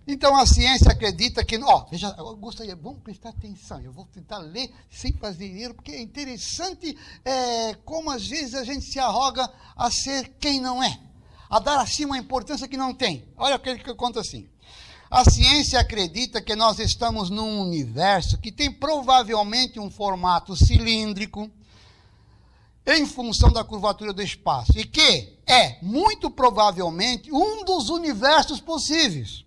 Então a ciência acredita que... veja, eu gostaria, vamos prestar atenção, eu vou tentar ler sem fazer erro, porque é interessante como às vezes a gente se arroga a ser quem não é, a dar assim uma importância que não tem. Olha o que ele conta assim. A ciência acredita que nós estamos num universo que tem provavelmente um formato cilíndrico, em função da curvatura do espaço, e que é, muito provavelmente, um dos universos possíveis.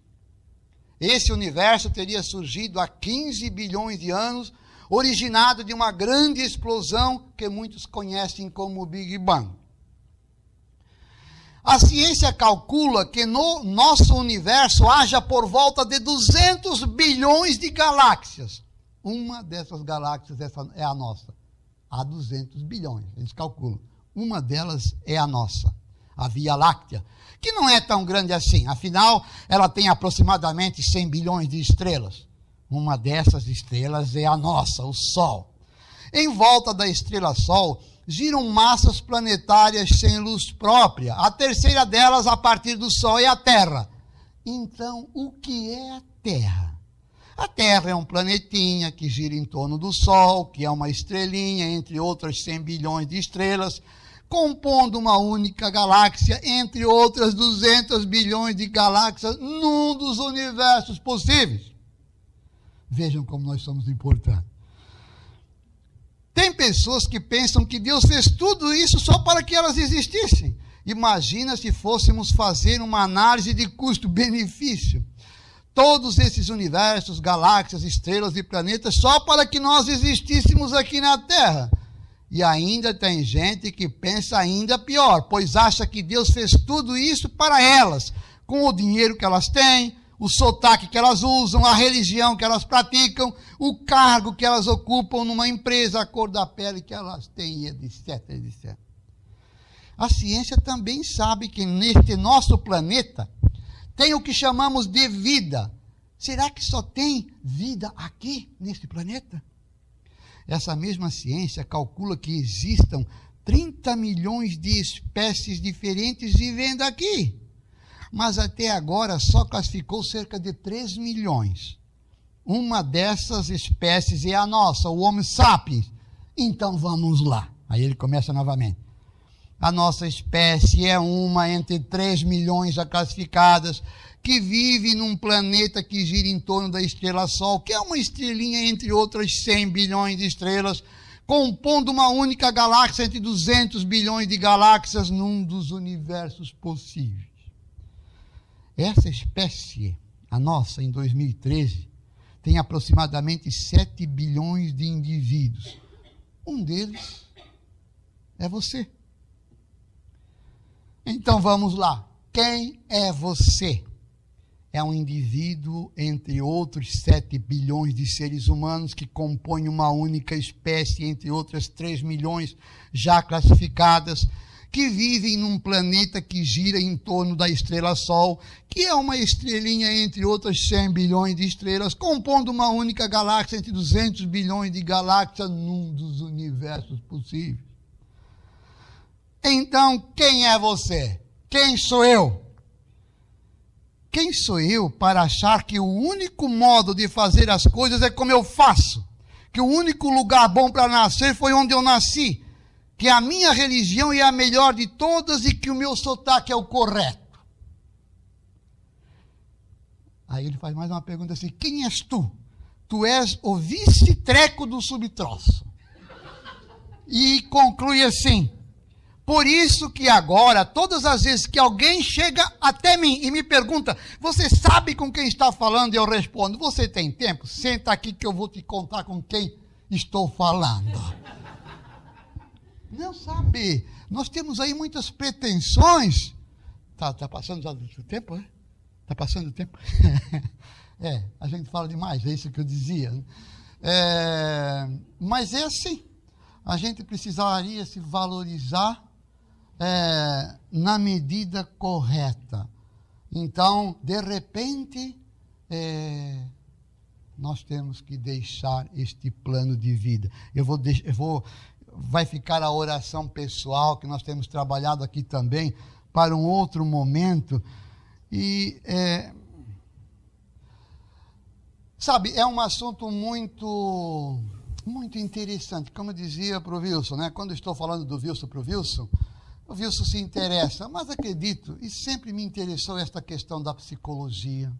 Esse universo teria surgido há 15 bilhões de anos, originado de uma grande explosão que muitos conhecem como Big Bang. A ciência calcula que no nosso universo haja por volta de 200 bilhões de galáxias. Uma dessas galáxias é a nossa. Há 200 bilhões, eles calculam. Uma delas é a nossa, a Via Láctea, que não é tão grande assim. Afinal, ela tem aproximadamente 100 bilhões de estrelas. Uma dessas estrelas é a nossa, o Sol. Em volta da estrela-Sol, giram massas planetárias sem luz própria. A terceira delas, a partir do Sol, é a Terra. Então, o que é a Terra? A Terra é um planetinha que gira em torno do Sol, que é uma estrelinha, entre outras 100 bilhões de estrelas, compondo uma única galáxia, entre outras 200 bilhões de galáxias, num dos universos possíveis. Vejam como nós somos importantes. Tem pessoas que pensam que Deus fez tudo isso só para que elas existissem. Imagina se fôssemos fazer uma análise de custo-benefício. Todos esses universos, galáxias, estrelas e planetas, só para que nós existíssemos aqui na Terra. E ainda tem gente que pensa ainda pior, pois acha que Deus fez tudo isso para elas, com o dinheiro que elas têm, o sotaque que elas usam, a religião que elas praticam, o cargo que elas ocupam numa empresa, a cor da pele que elas têm, etc, etc. A ciência também sabe que neste nosso planeta tem o que chamamos de vida. Será que só tem vida aqui, neste planeta? Essa mesma ciência calcula que existam 30 milhões de espécies diferentes vivendo aqui. Mas até agora só classificou cerca de 3 milhões. Uma dessas espécies é a nossa, o Homo sapiens. Então vamos lá. Aí ele começa novamente. A nossa espécie é uma entre 3 milhões já classificadas, que vive num planeta que gira em torno da estrela-Sol, que é uma estrelinha entre outras 100 bilhões de estrelas, compondo uma única galáxia entre 200 bilhões de galáxias num dos universos possíveis. Essa espécie, a nossa, em 2013, tem aproximadamente 7 bilhões de indivíduos. Um deles é você. Então vamos lá. Quem é você? É um indivíduo entre outros 7 bilhões de seres humanos que compõem uma única espécie, entre outras 3 milhões já classificadas, que vivem num planeta que gira em torno da estrela-Sol, que é uma estrelinha entre outras 100 bilhões de estrelas, compondo uma única galáxia entre 200 bilhões de galáxias num dos universos possíveis. Então, quem é você? Quem sou eu? Quem sou eu para achar que o único modo de fazer as coisas é como eu faço? Que o único lugar bom para nascer foi onde eu nasci? Que a minha religião é a melhor de todas e que o meu sotaque é o correto? Aí ele faz mais uma pergunta assim: quem és tu? Tu és o vice-treco do subtroço. E conclui assim: por isso que agora, todas as vezes que alguém chega até mim e me pergunta, você sabe com quem está falando? E eu respondo, você tem tempo? Senta aqui que eu vou te contar com quem estou falando. Não sabe, nós temos aí muitas pretensões. Tá passando já do tempo, né? Tá passando o tempo? A gente fala demais, é isso que eu dizia. Mas é assim, a gente precisaria se valorizar na medida correta. Então, de repente, nós temos que deixar este plano de vida. Vai ficar a oração pessoal, que nós temos trabalhado aqui também, para um outro momento. E Sabe, é um assunto muito interessante. Como eu dizia para o Wilson, né? Quando eu estou falando do Wilson para o Wilson se interessa, mas acredito, e sempre me interessou esta questão da psicologia,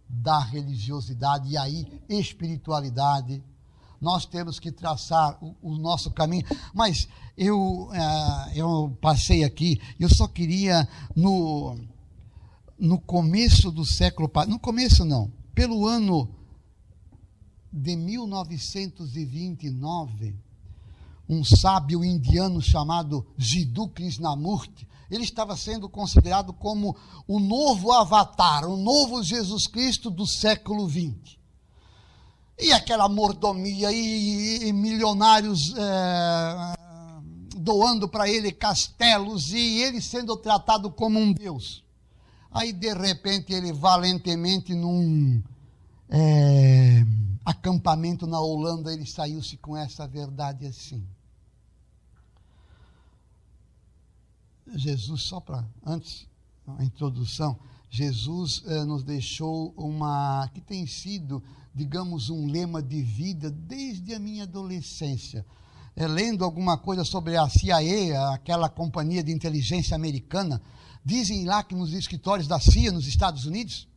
da religiosidade e aí espiritualidade. Nós temos que traçar o nosso caminho. Mas eu passei aqui, eu só queria, no começo do século passado, no começo não, pelo ano de 1929, um sábio indiano chamado Jiddu Krishnamurti, ele estava sendo considerado como o novo avatar, o novo Jesus Cristo do século XX. E aquela mordomia e milionários doando para ele castelos e ele sendo tratado como um deus. Aí, de repente, ele valentemente num acampamento na Holanda, ele saiu-se com essa verdade assim. Jesus, só para, antes, a introdução, Jesus nos deixou que tem sido, digamos, um lema de vida desde a minha adolescência. Lendo alguma coisa sobre a CIA, aquela companhia de inteligência americana, dizem lá que nos escritórios da CIA nos Estados Unidos,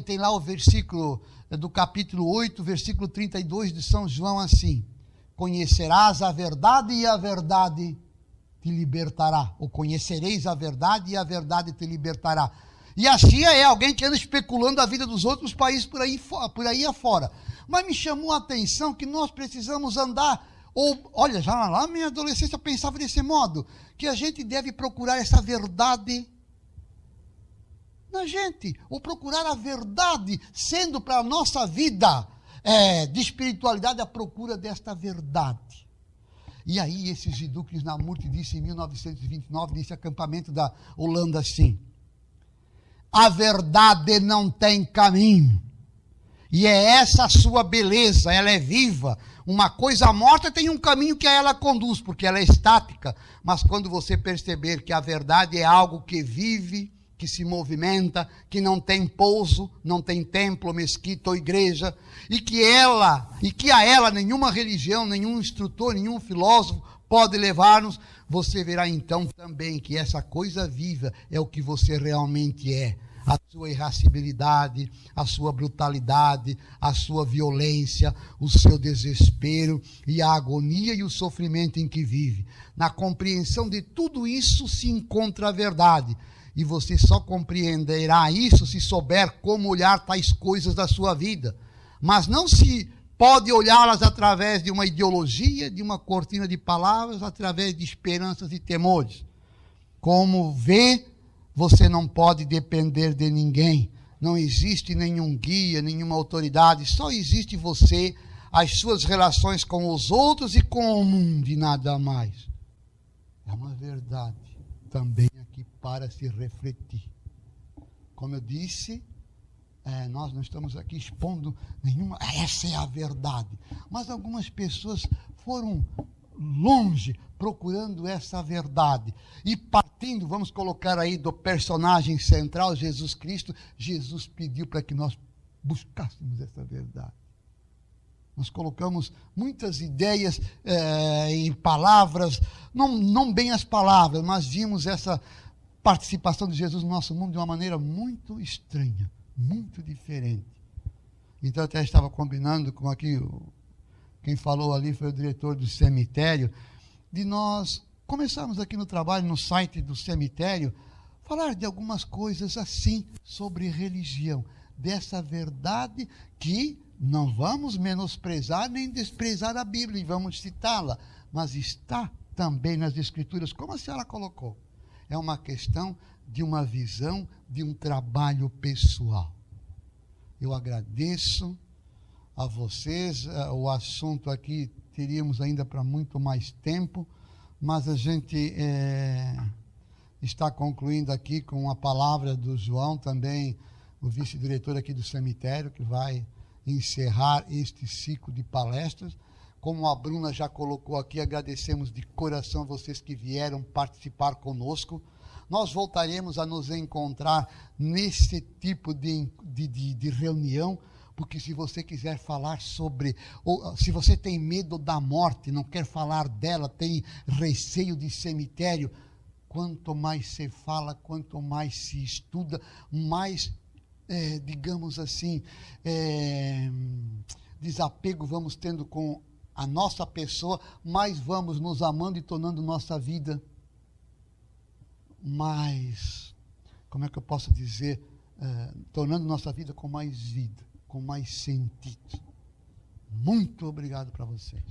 tem lá o versículo do capítulo 8, versículo 32 de São João assim: conhecerás a verdade e a verdade te libertará, ou conhecereis a verdade e a verdade te libertará. E a CIA é alguém que anda especulando a vida dos outros países por aí afora. Mas me chamou a atenção que nós precisamos andar, olha, já lá na minha adolescência eu pensava desse modo, que a gente deve procurar essa verdade na gente, ou procurar a verdade, sendo para a nossa vida de espiritualidade a procura desta verdade. E aí esse Jiddu Krishnamurti disse em 1929, nesse acampamento da Holanda assim: a verdade não tem caminho, e é essa a sua beleza, ela é viva. Uma coisa morta tem um caminho que a ela conduz, porque ela é estática, mas quando você perceber que a verdade é algo que vive, que se movimenta, que não tem pouso, não tem templo, mesquita ou igreja, e que a ela nenhuma religião, nenhum instrutor, nenhum filósofo pode levar-nos, você verá então também que essa coisa viva é o que você realmente é. A sua irascibilidade, a sua brutalidade, a sua violência, o seu desespero e a agonia e o sofrimento em que vive. Na compreensão de tudo isso se encontra a verdade. E você só compreenderá isso se souber como olhar tais coisas da sua vida. Mas não se pode olhá-las através de uma ideologia, de uma cortina de palavras, através de esperanças e temores. Como vê, você não pode depender de ninguém. Não existe nenhum guia, nenhuma autoridade. Só existe você, as suas relações com os outros e com o mundo e nada mais. É uma verdade também aqui para se refletir. Como eu disse, nós não estamos aqui expondo nenhuma, essa é a verdade. Mas algumas pessoas foram longe procurando essa verdade. E partindo, vamos colocar aí do personagem central, Jesus Cristo, Jesus pediu para que nós buscássemos essa verdade. Nós colocamos muitas ideias em palavras, não bem as palavras, mas vimos essa participação de Jesus no nosso mundo de uma maneira muito estranha, muito diferente. Então eu até estava combinando com aqui, quem falou ali foi o diretor do cemitério, de nós começarmos aqui no trabalho, no site do cemitério, falar de algumas coisas assim sobre religião, dessa verdade que não vamos menosprezar nem desprezar a Bíblia, e vamos citá-la, mas está também nas Escrituras, como a senhora colocou. É uma questão de uma visão, de um trabalho pessoal. Eu agradeço a vocês, o assunto aqui teríamos ainda para muito mais tempo, mas a gente está concluindo aqui com a palavra do João, também o vice-diretor aqui do cemitério, que vai encerrar este ciclo de palestras. Como a Bruna já colocou aqui, agradecemos de coração vocês que vieram participar conosco. nós voltaremos a nos encontrar nesse tipo de reunião, porque se você quiser falar sobre, ou se você tem medo da morte, não quer falar dela, tem receio de cemitério, quanto mais se fala, quanto mais se estuda, mais, digamos assim, desapego vamos tendo com a nossa pessoa, mais vamos nos amando e tornando nossa vida mais, como é que eu posso dizer, tornando nossa vida com mais vida, com mais sentido. Muito obrigado para vocês.